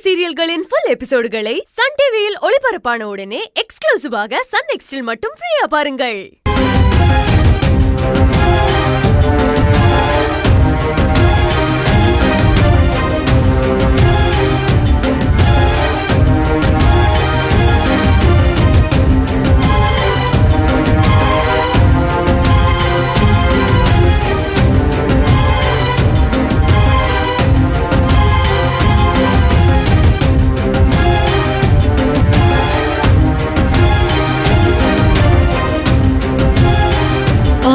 சீரியல்களின் full எபிசோடுகளை Sun டிவியில் ஒளிபரப்பான உடனே எக்ஸ்க்ளூசிவாக சன் நெக்ஸ்டில் மட்டும் ஃப்ரீயா பாருங்கள்.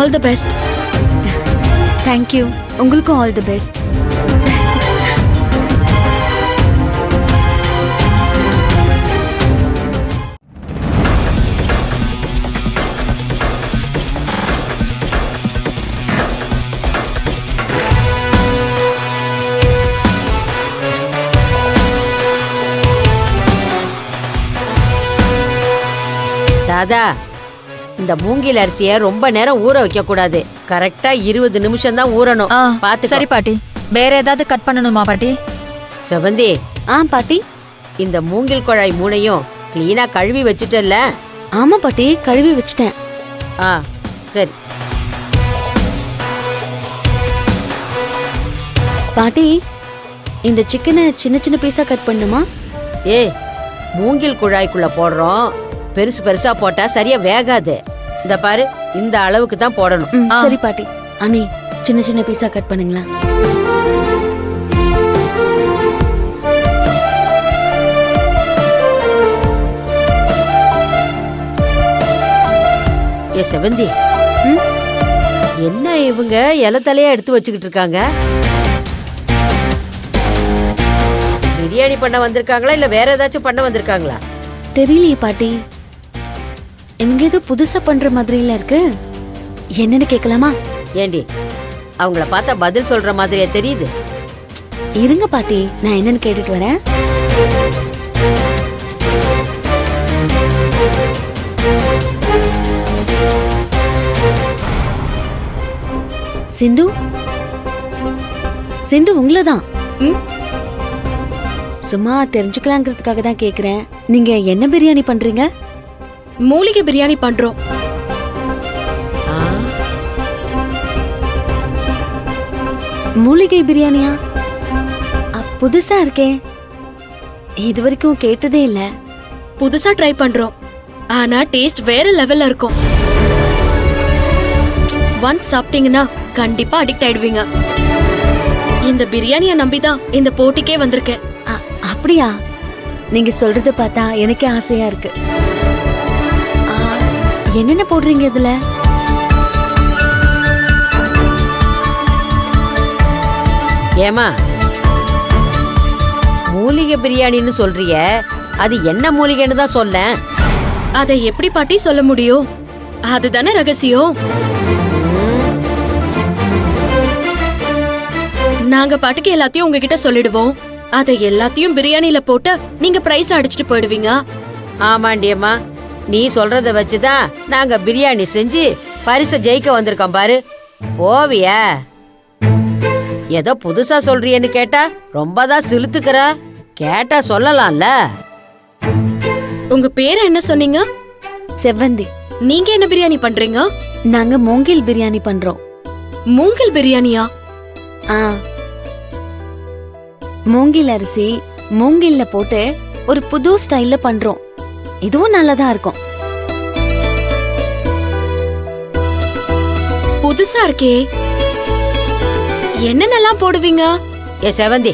All the best. Thank you. உங்களுக்கும் all the best. தாதா, இந்த மூங்கில் அரிசிய ரொம்ப நேரம் ஊற வைக்க கூடாது. கரெக்டா 20 நிமிஷம் தான் ஊறணும். பாத்து. சரி பாட்டி. வேற ஏதாவது கட் பண்ணணுமா பாட்டி? செவந்தி, பாட்டி. இந்த மூங்கில் குழாய் மூணையும் கிளீனா கழுவி வச்சுட்டல்ல? ஆமா பாட்டி, கழுவி வச்சிட்டேன். சரி பாட்டி, இந்த சிக்கனை சின்ன சின்ன பீஸா கட் பண்ணுமா? மூங்கில் குழாய்க்குள்ள போடுறோம். பெருசு பெருசா போட்டா சரியா வேகாது. இந்த பாரு, இந்த அளவுக்கு தான் போடணும். சரி பாட்டி. அண்ணி, சின்ன சின்ன பீஸா கட் பண்ணுங்களா? செவந்தி, என்ன இவங்க இலை தலையா எடுத்து வச்சுக்கிட்டு இருக்காங்க? பிரியாணி பண்ண வந்திருக்காங்களா இல்ல வேற ஏதாச்சும் பண்ண வந்திருக்காங்களா? தெரியலையே பாட்டி. இவங்க ஏதோ புதுசா பண்ற மாதிரில இருக்கு. என்னன்னு கேட்கலாமா? ஏண்டி, அவங்கள பார்த்தா பதில் சொல்ற மாதிரியே தெரியுது. இருங்க பாட்டி, நான் என்னன்னு கேட்டுட்டு வரேன். சிந்து, சிந்து உங்களதான். சும்மா தெரிஞ்சுக்கலாங்கிறதுக்காக தான் கேக்குறேன். நீங்க என்ன பிரியாணி பண்றீங்க? மூலிகை பிரியாணி பண்றோம். மூலிகை பிரியாணியா? புதுசா இருக்கே, இது வரைக்கும் கேட்டதே இல்ல. புதுசா ட்ரை பண்றோம். ஆனா டேஸ்ட் வேற லெவல்ல இருக்கும். ஒன்ஸ் சாப்பிட்டீங்கன்னா கண்டிப்பா அடிக்ட் ஆயிடுவீங்க. இந்த பிரியாணியை நம்பிதான் இந்த போட்டிக்கே வந்திருக்கேன். அப்படியா? நீங்க சொல்றத பார்த்தா எனக்கே ஆசையா இருக்கு. என்னென்ன போடுறீங்க இதுல? ஏமா, மூலிகை பிரியாணின்னு சொல்றிய, அது என்ன மூலிகைன்னு தான் சொல்ல. அதை எப்படி பாட்டி சொல்ல முடியும்? அதுதானே ரகசியம். நாங்க பாட்டுக்கு எல்லாத்தையும் உங்ககிட்ட சொல்லிடுவோம். அதை எல்லாத்தையும் பிரியாணில போட்டு நீங்க பிரைஸ் அடிச்சுட்டு போயிடுவீங்க. ஆமாண்டியம்மா, நீ சொல்றத வச்சுதான் நாங்க பிரியாணி செஞ்சு பரிசை ஜெயிக்க வந்திருக்கோம் பாரு. போவியா? ஏதோ புதுசா சொல்றியன்னு கேட்டா ரொம்பதான் சிலுத்துக்கிற. கேட்டா சொல்லலாம்ல. உங்க பேர் என்ன சொன்னீங்க? செவ்வந்தி. நீங்க என்ன பிரியாணி பண்றீங்க? நாங்க மூங்கில் பிரியாணி பண்றோம். மூங்கில் பிரியாணியா? மூங்கில் அரிசி மூங்கில்ல போட்டு ஒரு புது ஸ்டைல்ல பண்றோம். இதுவும் நல்லதா இருக்கும். புதுசா இருக்கே. என்னென்னலாம் போடுவீங்க? செவந்தி,